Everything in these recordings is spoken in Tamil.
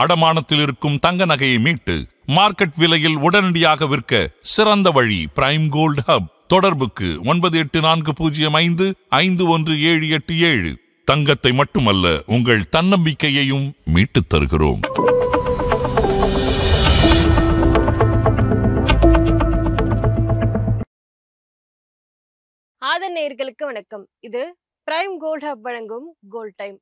அடமானத்தில் இருக்கும் தங்க நகையை மீட்டு மார்க்கெட் விலையில் உடனடியாக விற்க சிறந்த வழி பிரைம் கோல்ட் ஹப். தொடர்புக்கு 9840551787. தங்கத்தை மட்டுமல்ல, உங்கள் தன்னம்பிக்கையையும் மீட்டுத் தருகிறோம். நேயர்களுக்கு வணக்கம். இது பிரைம் கோல்ட் ஹப் வழங்கும் கோல்ட் டைம்.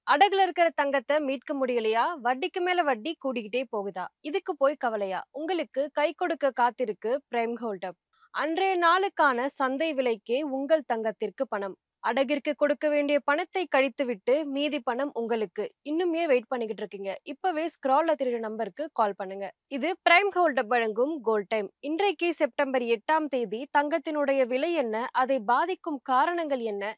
அடகுல இருக்கிற தங்கத்தை மீட்க முடியலையா? வட்டிக்கு மேல வட்டி கூடிக்கிட்டே போகுதா? இதுக்கு போய் கவலையா? உங்களுக்கு கை கொடுக்க காத்திருக்கு பிரைம் கோல்ட் ஹப். அன்றைய நாளுக்கான சந்தை விலைக்கே உங்கள் தங்கத்திற்கு பணம். அடகிற்கு கொடுக்க வேண்டிய பணத்தை கழித்து விட்டு மீதி பணம் உங்களுக்கு. இன்னுமே வெயிட் பண்ணிக்கிட்டு இருக்கீங்க? இப்பவே ஸ்க்ரால்ல தெரியுற நம்பருக்கு கால் பண்ணுங்க. இது பிரைம் கோல்ட் ஹப் வழங்கும் கோல்ட் டைம். இன்றைக்கு செப்டம்பர் 8ஆம் தேதி. தங்கத்தினுடைய விலை என்ன? அதை பாதிக்கும் காரணங்கள் என்ன?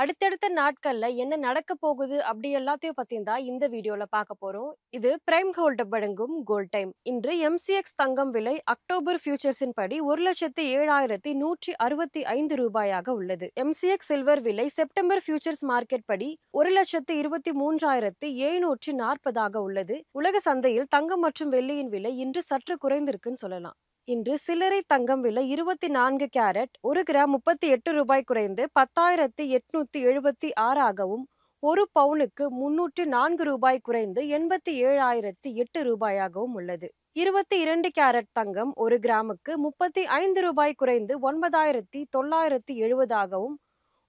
அடுத்தடுத்த நாட்கள்ல என்ன நடக்க போகுது அப்படி எல்லாத்தையும் பத்தியும் தான் இந்த வீடியோல பார்க்க போறோம். இது பிரைம் கோல்ட் ஹப் வழங்கும் கோல்ட் டைம். இன்று MCX தங்கம் விலை அக்டோபர் ஃபியூச்சர்ஸின் படி 1,07,165 ரூபாயாக உள்ளது. MCX சில்வர் விலை செப்டம்பர் ஃபியூச்சர்ஸ் மார்க்கெட் படி 1,23,740 உள்ளது. உலக சந்தையில் தங்கம் மற்றும் வெள்ளியின் விலை இன்று சற்று குறைந்திருக்குன்னு சொல்லலாம். இன்று சில்லறை தங்கம் விலை 24 கேரட் 1 கிராம் 38 ரூபாய் குறைந்து 10,876 ஆகவும், ஒரு பவுனுக்கு 304 ரூபாய் குறைந்து 87,008 ரூபாயாகவும் உள்ளது. 22 கேரட் தங்கம் 1 கிராமுக்கு 35 ரூபாய் குறைந்து 9,970 ஆகவும்,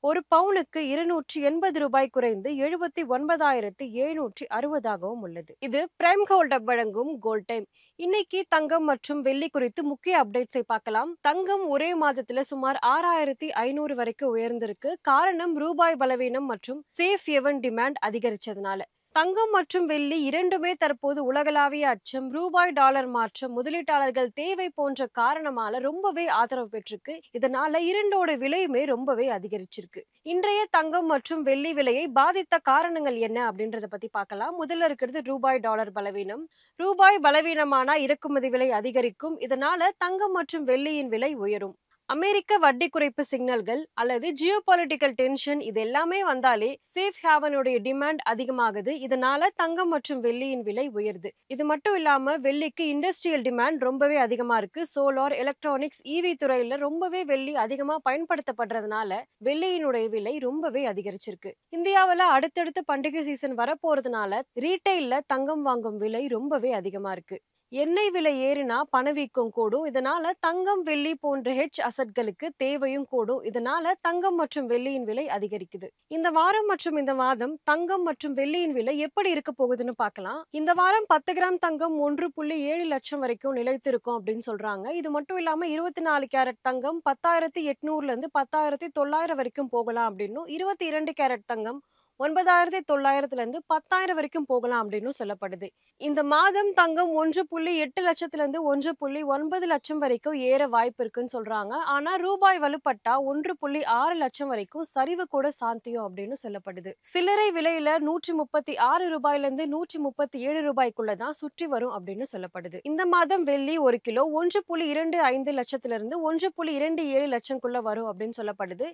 ஒரு பவுனுக்கு 280 ரூபாய் குறைந்து 79,760 ஆகவும் உள்ளது. இது பிரைம் கோல்ட் ஹப் வழங்கும் கோல்ட் டைம். இன்னைக்கு தங்கம் மற்றும் வெள்ளி குறித்து முக்கிய அப்டேட்ஸை பார்க்கலாம். தங்கம் ஒரே மாதத்துல சுமார் 6,500 வரைக்கும் உயர்ந்திருக்கு. காரணம் ரூபாய் பலவீனம் மற்றும் சேஃப் ஹேவன் டிமாண்ட் அதிகரிச்சதுனால. தங்கம் மற்றும் வெள்ளி இரண்டுமே தற்போது உலகளாவிய அச்சம், ரூபாய் டாலர் மாற்றம், முதலீட்டாளர்கள் தேவை போன்ற காரணமால ரொம்பவே ஆதரவு பெற்றிருக்கு. இதனால இரண்டோட விலையுமே ரொம்பவே அதிகரிச்சிருக்கு. இன்றைய தங்கம் மற்றும் வெள்ளி விலையை பாதித்த காரணங்கள் என்ன அப்படின்றத பத்தி பார்க்கலாம். முதல்ல இருக்கிறது ரூபாய் டாலர் பலவீனம். ரூபாய் பலவீனமானா இறக்குமதி விலை அதிகரிக்கும். இதனால தங்கம் மற்றும் வெள்ளியின் விலை உயரும். அமெரிக்க வட்டி குறைப்பு சிக்னல்கள் அல்லது ஜியோபாலிட்டிக்கல் டென்ஷன் இது எல்லாமே வந்தாலே சேஃப் ஹேவனுடைய டிமாண்ட் அதிகமாகுது. இதனால தங்கம் மற்றும் வெள்ளியின் விலை உயருது. இது மட்டும் இல்லாம வெள்ளிக்கு இண்டஸ்ட்ரியல் டிமாண்ட் ரொம்பவே அதிகமா இருக்கு. சோலார், எலக்ட்ரானிக்ஸ், EV துறையில ரொம்பவே வெள்ளி அதிகமா பயன்படுத்தப்படுறதுனால வெள்ளியினுடைய விலை ரொம்பவே அதிகரிச்சிருக்கு. இந்தியாவில அடுத்தடுத்து பண்டிகை சீசன் வரப்போறதுனால ரீட்டைல்ல தங்கம் வாங்கும் விலை ரொம்பவே அதிகமா இருக்கு. எண்ணெய் விலை ஏறினா பணவீக்கம் கூடும். இதனால தங்கம், வெள்ளி போன்ற ஹெட்ஜ் அசட்களுக்கு தேவையும் கூடும். இதனால தங்கம் மற்றும் வெள்ளியின் விலை அதிகரிக்குது. இந்த வாரம் மற்றும் இந்த மாதம் தங்கம் மற்றும் வெள்ளியின் விலை எப்படி இருக்க போகுதுன்னு பார்க்கலாம். இந்த வாரம் 10 கிராம் தங்கம் 1.7 லட்சம் வரைக்கும் நிலைத்திருக்கும் அப்படின்னு சொல்றாங்க. இது மட்டும் இல்லாம 24 கேரட் தங்கம் 10,800 இருந்து 10,900 வரைக்கும் போகலாம் அப்படின்னும், 22 கேரட் தங்கம் 9,900 இருந்து 10,000 வரைக்கும் போகலாம் அப்படின்னு சொல்லப்படுது. இந்த மாதம் தங்கம் 1.8 லட்சத்திலிருந்து 1.9 லட்சம் வரைக்கும் ஏற வாய்ப்பு இருக்குன்னு சொல்றாங்க. ஆனா ரூபாய் வலுப்பட்டா 1.6 லட்சம் வரைக்கும் சரிவு கூட சாத்தியம் அப்படின்னு சொல்லப்படுது. சில்லறை விலையில 136 ரூபாயிலிருந்து 137 ரூபாய்க்குள்ளதான் சுற்றி வரும் அப்படின்னு சொல்லப்படுது. இந்த மாதம் வெள்ளி 1 கிலோ 1.25 லட்சத்திலிருந்து 1.27 லட்சம்குள்ள வரும் அப்படின்னு சொல்லப்படுது.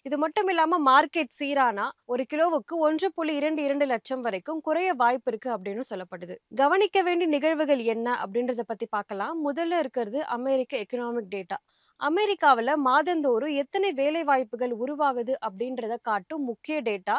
இது மட்டும் இல்லாம மார்க்கெட் சீரானா 1 கிலோவுக்கு 1.22 லட்சம் வரைக்கும் குறைய வாய்ப்பு இருக்கு அப்படின்னு சொல்லப்படுது. கவனிக்க வேண்டிய நிகழ்வுகள் என்ன அப்படின்றத பத்தி பார்க்கலாம். முதல்ல இருக்கிறது அமெரிக்க எக்கனாமிக் டேட்டா. அமெரிக்காவில் மாதந்தோறும் எத்தனை வேலை வாய்ப்புகள் உருவாகுது அப்படின்றத காட்டும் முக்கிய டேட்டா.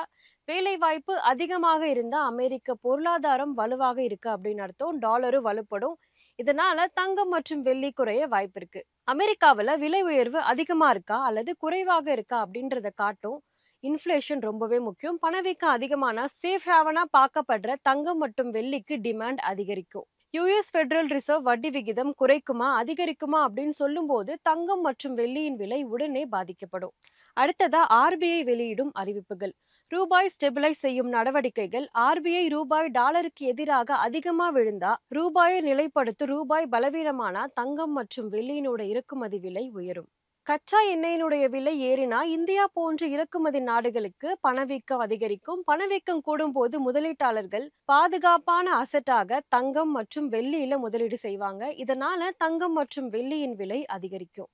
வேலை வாய்ப்பு அதிகமாக இருந்தா அமெரிக்க பொருளாதாரம் வலுவாக இருக்கு அப்படின்னு அர்த்தம். டாலரும் வலுப்படும். இதனால தங்கம் மற்றும் வெள்ளி குறைய வாய்ப்பு இருக்கு. அமெரிக்காவில் விலை உயர்வு அதிகமா இருக்கா அல்லது குறைவாக இருக்கா அப்படின்றத காட்டும். இன்ஃப்ளேஷன் ரொம்பவே முக்கியம். பணவீக்கம் அதிகமானா சேஃப் ஹேவனா பார்க்கப்படுற தங்கம் மற்றும் வெள்ளிக்கு டிமாண்ட் அதிகரிக்கும். US ஃபெடரல் ரிசர்வ் வட்டி விகிதம் குறைக்குமா அதிகரிக்குமா அப்படின்னு சொல்லும் போது தங்கம் மற்றும் வெள்ளியின் விலை உடனே பாதிக்கப்படும். அடுத்ததா RBI வெளியிடும் அறிவிப்புகள். ரூபாய் ஸ்டெபிலைஸ் செய்யும் நடவடிக்கைகள். RBI ரூபாய் டாலருக்கு எதிராக அதிகமா விழுந்தா ரூபாயை நிலைப்படுத்த ரூபாய் பலவீனமானா தங்கம் மற்றும் வெள்ளியினோட இறக்குமதி விலை உயரும். கச்சா எண்ணெயினுடைய விலை ஏறினா இந்தியா போன்ற இறக்குமதி நாடுகளுக்கு பணவீக்கம் அதிகரிக்கும். பணவீக்கம் கூடும் போது முதலீட்டாளர்கள் பாதுகாப்பான அசட்டாக தங்கம் மற்றும் வெள்ளியில முதலீடு செய்வாங்க. இதனால தங்கம் மற்றும் வெள்ளியின் விலை அதிகரிக்கும்.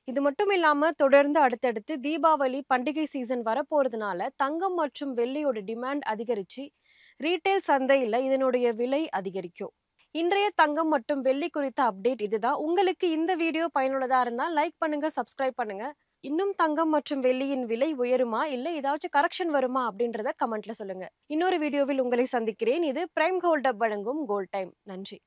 இது மட்டும் இல்லாம தொடர்ந்து அடுத்தடுத்து தீபாவளி பண்டிகை சீசன் வரப்போறதுனால தங்கம் மற்றும் வெள்ளியோட டிமாண்ட் அதிகரிச்சு ரீட்டைல் சந்தையில இதனுடைய விலை அதிகரிக்கும். இன்றைய தங்கம் மற்றும் வெள்ளி குறித்த அப்டேட் இதுதான். உங்களுக்கு இந்த வீடியோ பயனுள்ளதா இருந்தா லைக் பண்ணுங்க, சப்ஸ்கிரைப் பண்ணுங்க. இன்னும் தங்கம் மற்றும் வெள்ளியின் விலை உயருமா இல்ல ஏதாச்சும் கரெக்ஷன் வருமா அப்படின்றத கமெண்ட்ல சொல்லுங்க. இன்னொரு வீடியோவில் உங்களை சந்திக்கிறேன். இது பிரைம் கோல்ட் வழங்கும் கோல்ட் டைம். நன்றி.